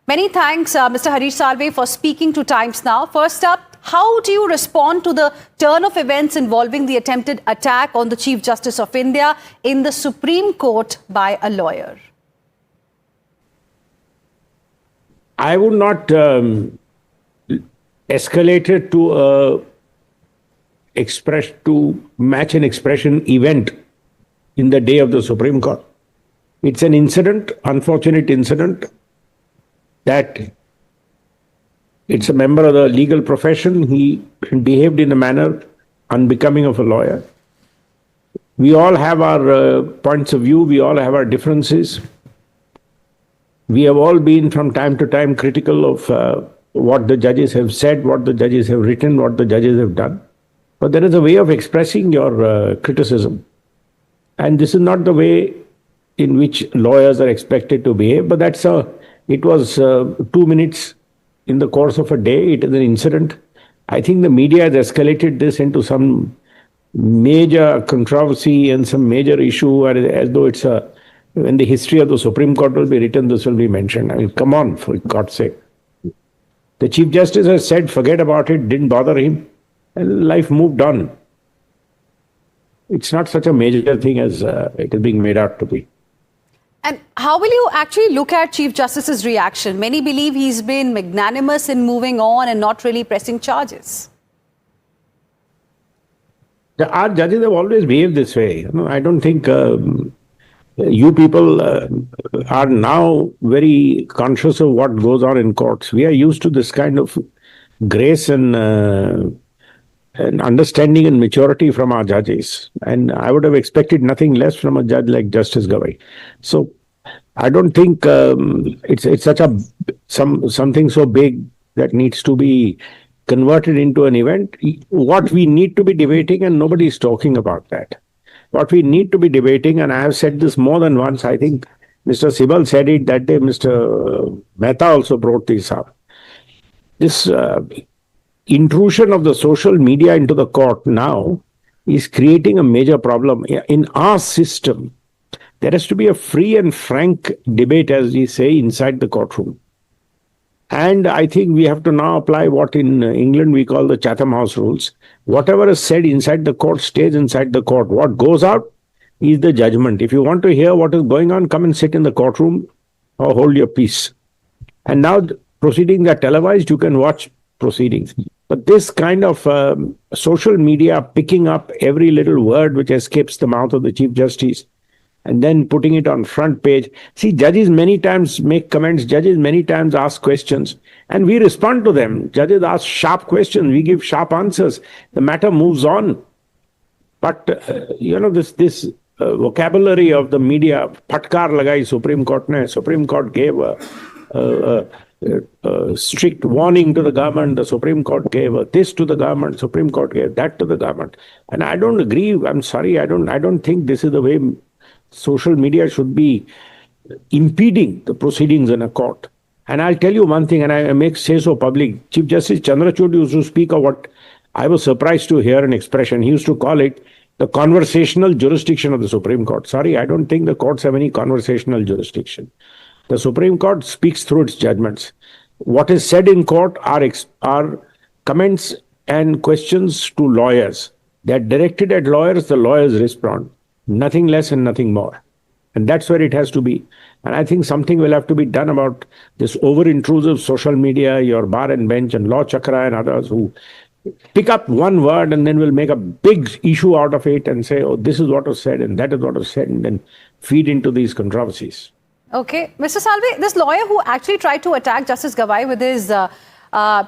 Many thanks, Mr. Harish Salve, for speaking to Times Now. First up, how do you respond to the turn of events involving the attempted attack on the Chief Justice of India in the Supreme Court by a lawyer? I would not escalate it to match an expression event in the day of the Supreme Court. It's an incident, unfortunate incident, that it's a member of the legal profession. He behaved in a manner unbecoming of a lawyer. We all have our points of view. We all have our differences. We have all been from time to time critical of what the judges have said, what the judges have written, what the judges have done. But there is a way of expressing your criticism. And this is not the way in which lawyers are expected to behave. But it was 2 minutes in the course of a day. It is an incident. I think the media has escalated this into some major controversy and some major issue, as though it's when the history of the Supreme Court will be written, this will be mentioned. I mean, come on, for God's sake. The Chief Justice has said, forget about it, didn't bother him, and life moved on. It's not such a major thing as it is being made out to be. And how will you actually look at Chief Justice's reaction? Many believe he's been magnanimous in moving on and not really pressing charges. Our judges have always behaved this way. I don't think you people are now very conscious of what goes on in courts. We are used to this kind of grace and understanding and maturity from our judges. And I would have expected nothing less from a judge like Justice Gavai. So I don't think it's such something so big that needs to be converted into an event. What we need to be debating, and nobody is talking about that. What we need to be debating, and I have said this more than once, I think Mr. Sibal said it that day, Mr. Mehta also brought this up. This intrusion of the social media into the court now is creating a major problem. In our system, there has to be a free and frank debate, as we say, inside the courtroom. And I think we have to now apply what in England we call the Chatham House rules. Whatever is said inside the court stays inside the court. What goes out is the judgment. If you want to hear what is going on, come and sit in the courtroom or hold your peace. And now proceedings are televised, you can watch proceedings. But this kind of social media picking up every little word which escapes the mouth of the Chief Justice and then putting it on front page. See, judges many times make comments, judges many times ask questions, and we respond to them. Judges ask sharp questions, we give sharp answers. The matter moves on. But, this vocabulary of the media, patkar lagai Supreme Court ne, Supreme Court gave a strict warning to the government, the Supreme Court gave this to the government, Supreme Court gave that to the government. And I don't agree, I'm sorry, I don't think this is the way social media should be impeding the proceedings in a court. And I'll tell you one thing, and I say so public. Chief Justice Chandrachud used to speak of what I was surprised to hear an expression. He used to call it the conversational jurisdiction of the Supreme Court. Sorry, I don't think the courts have any conversational jurisdiction. The Supreme Court speaks through its judgments. What is said in court are comments and questions to lawyers. They are directed at lawyers, the lawyers respond. Nothing less and nothing more. And that's where it has to be. And I think something will have to be done about this over-intrusive social media, your bar and bench and law chakra and others who pick up one word and then will make a big issue out of it and say, oh, this is what was said and that is what was said, and then feed into these controversies. Okay. Mr. Salve, this lawyer who actually tried to attack Justice Gavai with his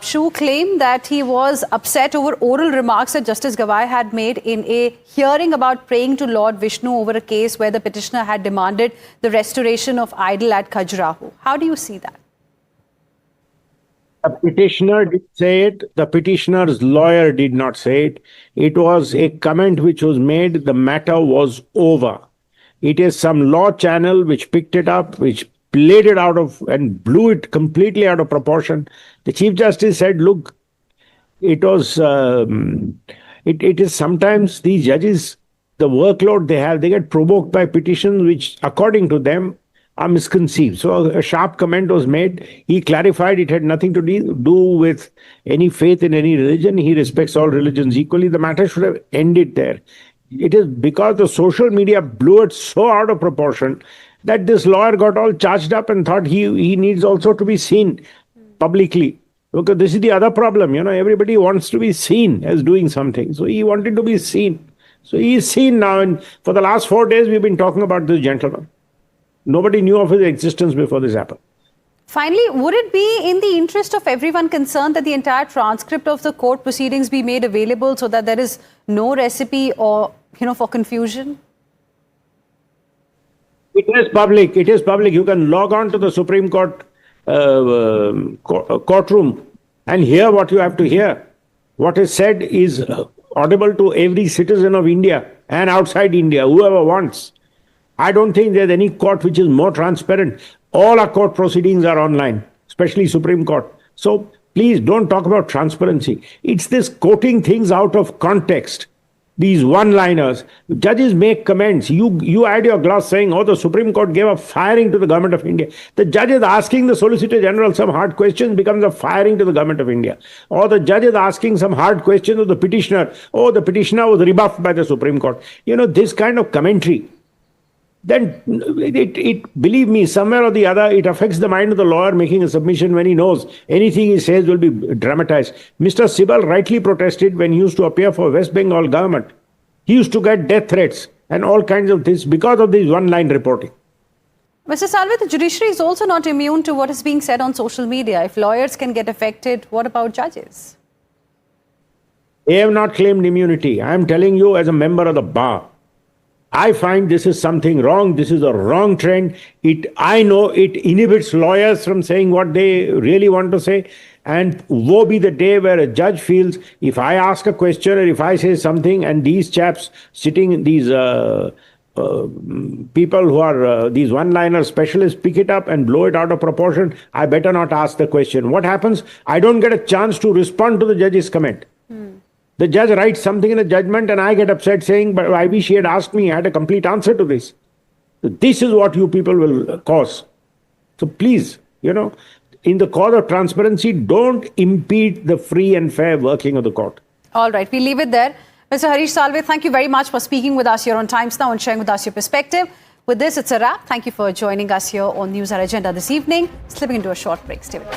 shoe claimed that he was upset over oral remarks that Justice Gavai had made in a hearing about praying to Lord Vishnu over a case where the petitioner had demanded the restoration of idol at Khajuraho. How do you see that? The petitioner did say it. The petitioner's lawyer did not say it. It was a comment which was made. The matter was over. It is some law channel which picked it up, which played it out of and blew it completely out of proportion. The Chief Justice said, look, it was, it is sometimes these judges, the workload they have, they get provoked by petitions which, according to them, are misconceived. So a sharp comment was made. He clarified it had nothing to do with any faith in any religion. He respects all religions equally. The matter should have ended there. It is because the social media blew it so out of proportion that this lawyer got all charged up and thought he needs also to be seen publicly. Because this is the other problem, everybody wants to be seen as doing something. So he wanted to be seen. So he is seen now, and for the last 4 days we've been talking about this gentleman. Nobody knew of his existence before this happened. Finally, would it be in the interest of everyone concerned that the entire transcript of the court proceedings be made available so that there is no recipe or, for confusion? It is public. It is public. You can log on to the Supreme Court courtroom and hear what you have to hear. What is said is audible to every citizen of India and outside India, whoever wants. I don't think there's any court which is more transparent. All our court proceedings are online, especially Supreme Court. So please don't talk about transparency. It's this quoting things out of context. These one-liners. Judges make comments. You add your gloss saying, the Supreme Court gave a firing to the government of India. The judge is asking the Solicitor General some hard questions becomes a firing to the government of India. Or the judge is asking some hard questions of the petitioner. The petitioner was rebuffed by the Supreme Court. This kind of commentary. Then believe me, somewhere or the other, it affects the mind of the lawyer making a submission when he knows anything he says will be dramatized. Mr. Sibal rightly protested when he used to appear for West Bengal government. He used to get death threats and all kinds of things because of this one-line reporting. Mr. Salve, the judiciary is also not immune to what is being said on social media. If lawyers can get affected, what about judges? They have not claimed immunity. I am telling you as a member of the bar. I find this is something wrong. This is a wrong trend. I know it inhibits lawyers from saying what they really want to say. And woe be the day where a judge feels if I ask a question or if I say something and these chaps sitting, these people who are these one-liner specialists pick it up and blow it out of proportion, I better not ask the question. What happens? I don't get a chance to respond to the judge's comment. The judge writes something in the judgment and I get upset saying, but I wish he had asked me, I had a complete answer to this. So this is what you people will cause. So please, in the cause of transparency, don't impede the free and fair working of the court. All right, we leave it there. Mr. Harish Salve, thank you very much for speaking with us here on Times Now and sharing with us your perspective. With this, it's a wrap. Thank you for joining us here on News Hour Agenda this evening. Slipping into a short break. Stay with us.